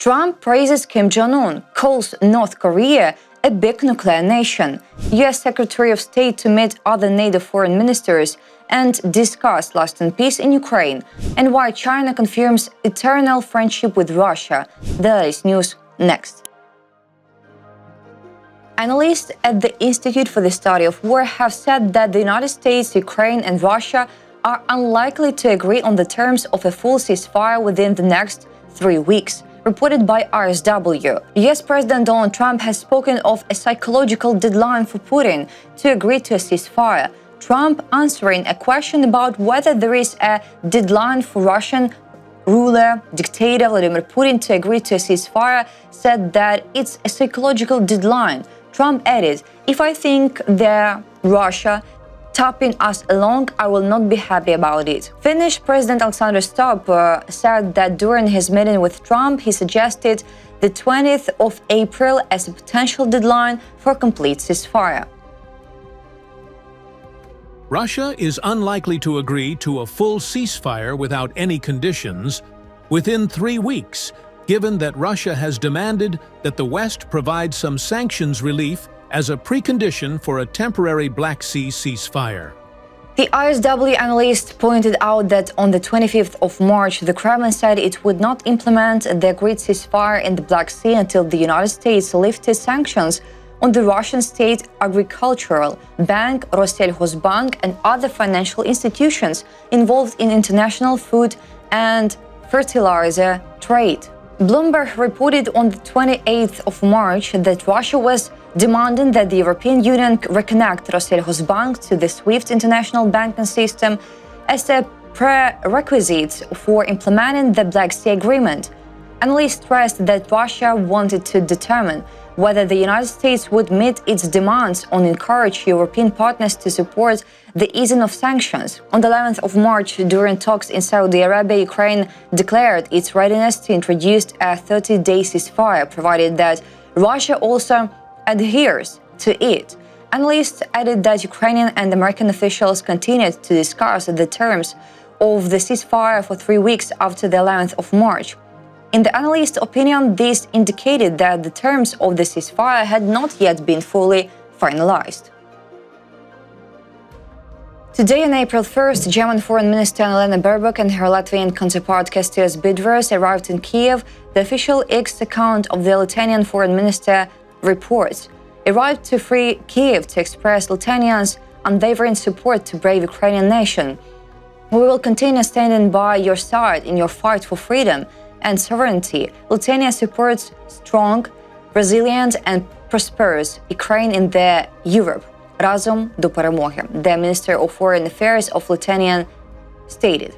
Trump praises Kim Jong-un, calls North Korea a big nuclear nation. U.S. Secretary of State to meet other NATO foreign ministers and discuss lasting peace in Ukraine, and why China confirms eternal friendship with Russia. The latest news next. Analysts at the Institute for the Study of War have said that the United States, Ukraine, and Russia are unlikely to agree on the terms of a full ceasefire within the next 3 weeks. Reported by RSW. US President Donald Trump has spoken of a psychological deadline for Putin to agree to a ceasefire. Trump, answering a question about whether there is a deadline for Russian ruler, dictator Vladimir Putin to agree to a ceasefire, said that it's a psychological deadline. Trump added, "If I think that Russia tapping us along, I will not be happy about it." Finnish President Alexander Stubb said that during his meeting with Trump, he suggested the 20th of April as a potential deadline for complete ceasefire. Russia is unlikely to agree to a full ceasefire without any conditions within 3 weeks, given that Russia has demanded that the West provide some sanctions relief as a precondition for a temporary Black Sea ceasefire. The RSW analyst pointed out that on the 25th of March, the Kremlin said it would not implement the agreed ceasefire in the Black Sea until the United States lifted sanctions on the Russian State Agricultural Bank, Rossельхозbank, and other financial institutions involved in international food and fertilizer trade. Bloomberg reported on the 28th of March that Russia was demanding that the European Union reconnect Rossельхозbank to the SWIFT international banking system as a prerequisite for implementing the Black Sea Agreement. Analysts stressed that Russia wanted to determine whether the United States would meet its demands on encourage European partners to support the easing of sanctions. On the 11th of March, during talks in Saudi Arabia, Ukraine declared its readiness to introduce a 30-day ceasefire, provided that Russia also adheres to it. Analysts added that Ukrainian and American officials continued to discuss the terms of the ceasefire for 3 weeks after the 11th of March. In the analyst's opinion, this indicated that the terms of the ceasefire had not yet been fully finalized. Today, on April 1st, German Foreign Minister Annalena Baerbock and her Latvian counterpart Kęstutis Budveris arrived in Kiev. The official X account of the Lithuanian Foreign Minister reports arrived to free Kiev to express Lithuanians' unwavering support to brave Ukrainian nation. "We will continue standing by your side in your fight for freedom and sovereignty. Lithuania supports strong, resilient, and prosperous Ukraine in the Europe. Разом до перемоги," the Minister of Foreign Affairs of Lithuania stated.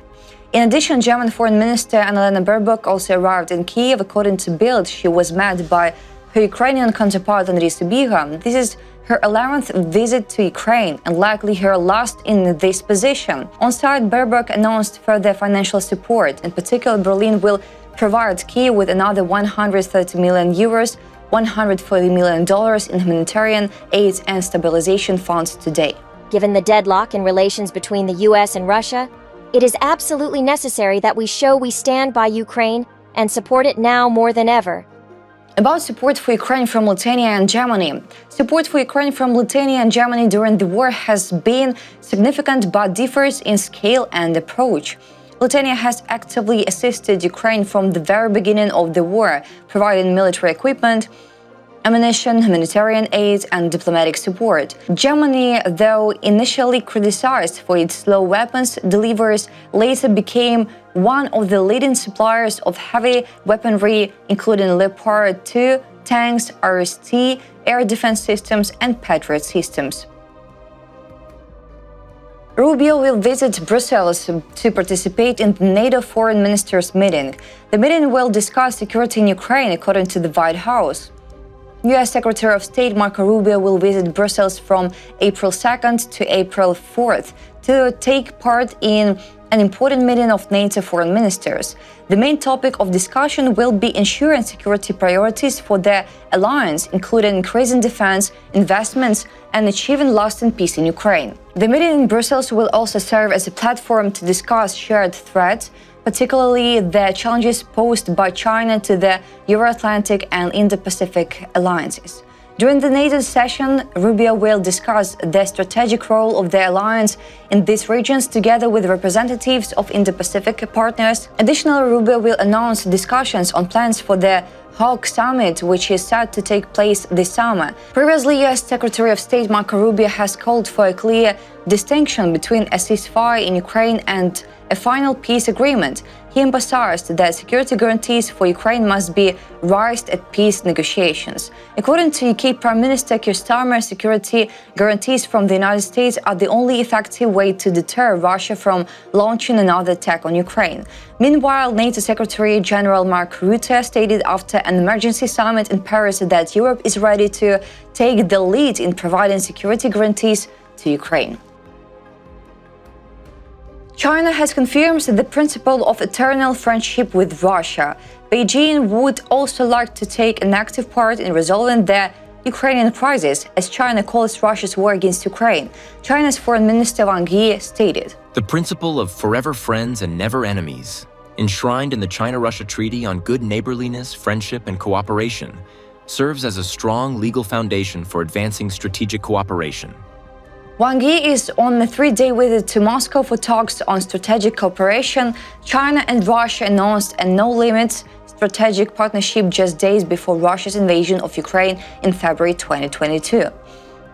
In addition, German Foreign Minister Annalena Baerbock also arrived in Kiev. According to Bild, she was met by her Ukrainian counterpart Andriy Sybiga. This is her 11th visit to Ukraine and likely her last in this position. On site, Baerbock announced further financial support. In particular, Berlin will provide Kiev with another 130 million euros, $140 million in humanitarian aid and stabilization funds today. Given the deadlock in relations between the U.S. and Russia, it is absolutely necessary that we show we stand by Ukraine and support it now more than ever. About support for Ukraine from Lithuania and Germany. Support for Ukraine from Lithuania and Germany during the war has been significant but differs in scale and approach. Lithuania has actively assisted Ukraine from the very beginning of the war, providing military equipment, ammunition, humanitarian aid, and diplomatic support. Germany, though initially criticized for its slow weapons deliveries, later became one of the leading suppliers of heavy weaponry, including Leopard 2 tanks, RST, air defense systems, and Patriot systems. Rubio will visit Brussels to participate in the NATO foreign ministers' meeting. The meeting will discuss security in Ukraine, according to the White House. U.S. Secretary of State Marco Rubio will visit Brussels from April 2nd to April 4th to take part in an important meeting of NATO foreign ministers. The main topic of discussion will be ensuring security priorities for the alliance, including increasing defense investments and achieving lasting peace in Ukraine. The meeting in Brussels will also serve as a platform to discuss shared threats, particularly the challenges posed by China to the Euro-Atlantic and Indo-Pacific alliances. During the NATO session, Rubio will discuss the strategic role of the alliance in these regions together with representatives of Indo-Pacific partners. Additionally, Rubio will announce discussions on plans for the Hawk Summit, which is set to take place this summer. Previously, U.S. Secretary of State Marco Rubio has called for a clear distinction between a ceasefire in Ukraine and a final peace agreement. He emphasized that security guarantees for Ukraine must be raised at peace negotiations. According to UK Prime Minister Keir Starmer, security guarantees from the United States are the only effective way to deter Russia from launching another attack on Ukraine. Meanwhile, NATO Secretary General Mark Rutte stated after an emergency summit in Paris that Europe is ready to take the lead in providing security guarantees to Ukraine. China has confirmed the principle of eternal friendship with Russia. Beijing would also like to take an active part in resolving the Ukrainian crisis, as China calls Russia's war against Ukraine. China's Foreign Minister Wang Yi stated, "The principle of forever friends and never enemies, enshrined in the China-Russia Treaty on Good Neighborliness, Friendship, and Cooperation, serves as a strong legal foundation for advancing strategic cooperation." Wang Yi is on a 3-day visit to Moscow for talks on strategic cooperation. China and Russia announced a no-limits strategic partnership just days before Russia's invasion of Ukraine in February 2022.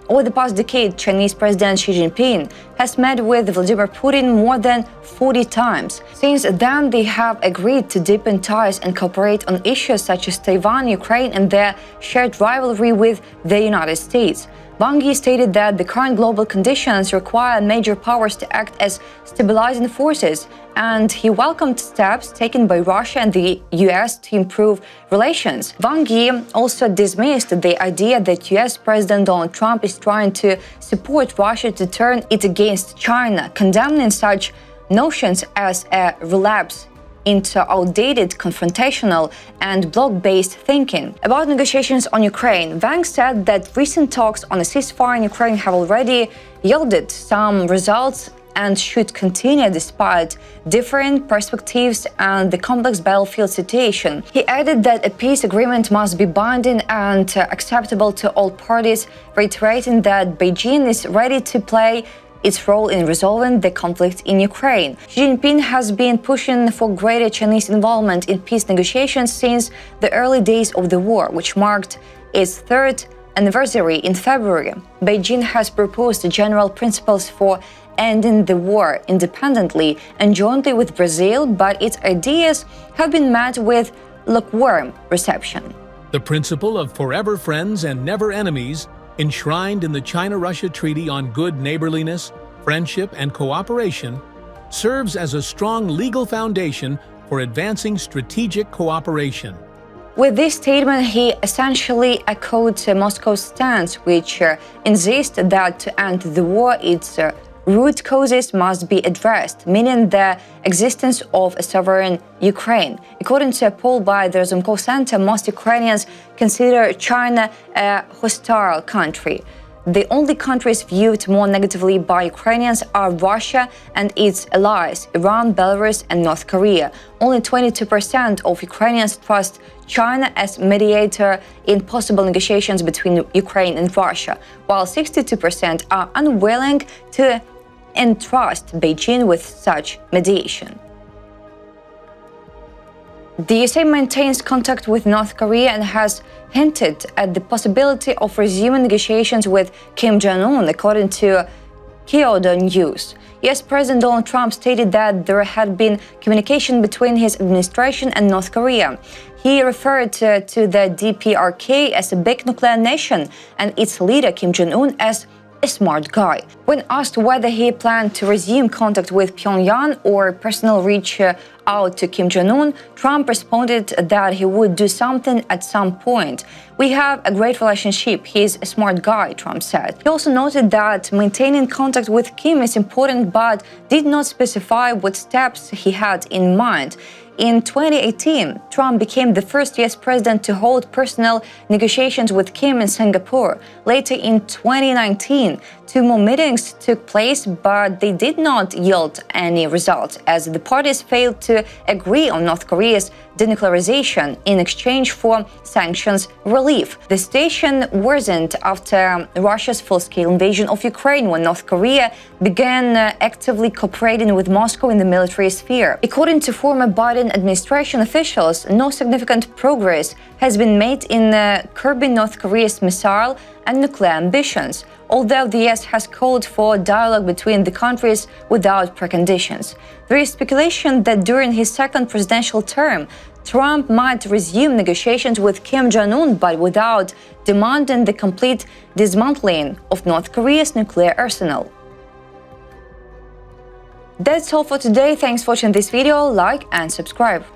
Over the past decade, Chinese President Xi Jinping has met with Vladimir Putin more than 40 times. Since then, they have agreed to deepen ties and cooperate on issues such as Taiwan, Ukraine, and their shared rivalry with the United States. Wang Yi stated that the current global conditions require major powers to act as stabilizing forces, and he welcomed steps taken by Russia and the US to improve relations. Wang Yi also dismissed the idea that US President Donald Trump is trying to support Russia to turn it against China, condemning such notions as a relapse into outdated, confrontational, and bloc-based thinking. About negotiations on Ukraine, Wang said that recent talks on a ceasefire in Ukraine have already yielded some results and should continue despite different perspectives and the complex battlefield situation. He added that a peace agreement must be binding and acceptable to all parties, reiterating that Beijing is ready to play its role in resolving the conflict in Ukraine. Xi Jinping has been pushing for greater Chinese involvement in peace negotiations since the early days of the war, which marked its 3rd anniversary in February. Beijing has proposed general principles for ending the war independently and jointly with Brazil, but its ideas have been met with lukewarm reception. The principle of forever friends and never enemies, enshrined in the China-Russia Treaty on Good Neighborliness, Friendship, and Cooperation, serves as a strong legal foundation for advancing strategic cooperation. With this statement, he essentially echoed Moscow's stance, which insists that to end the war, its root causes must be addressed, meaning the existence of a sovereign Ukraine. According to a poll by the Razumkov Center, most Ukrainians consider China a hostile country. The only countries viewed more negatively by Ukrainians are Russia and its allies, Iran, Belarus, and North Korea. Only 22% of Ukrainians trust China as mediator in possible negotiations between Ukraine and Russia, while 62% are unwilling to entrust Beijing with such mediation. The USA maintains contact with North Korea and has hinted at the possibility of resuming negotiations with Kim Jong-un, according to Kyodo News. US President Donald Trump stated that there had been communication between his administration and North Korea. He referred to the DPRK as a big nuclear nation and its leader Kim Jong-un as a smart guy. When asked whether he planned to resume contact with Pyongyang or personally reach out to Kim Jong-un, Trump responded that he would do something at some point. "We have a great relationship. He's a smart guy," Trump said. He also noted that maintaining contact with Kim is important, but did not specify what steps he had in mind. In 2018, Trump became the first US president to hold personal negotiations with Kim in Singapore. Later in 2019, 2 more meetings took place, but they did not yield any results, as the parties failed to agree on North Korea's denuclearization in exchange for sanctions relief. The situation worsened after Russia's full-scale invasion of Ukraine, when North Korea began actively cooperating with Moscow in the military sphere. According to former Biden administration officials, no significant progress has been made in curbing North Korea's missile and nuclear ambitions, although the US has called for dialogue between the countries without preconditions. There is speculation that during his second presidential term, Trump might resume negotiations with Kim Jong-un, but without demanding the complete dismantling of North Korea's nuclear arsenal. That's all for today. Thanks for watching this video. Like and subscribe.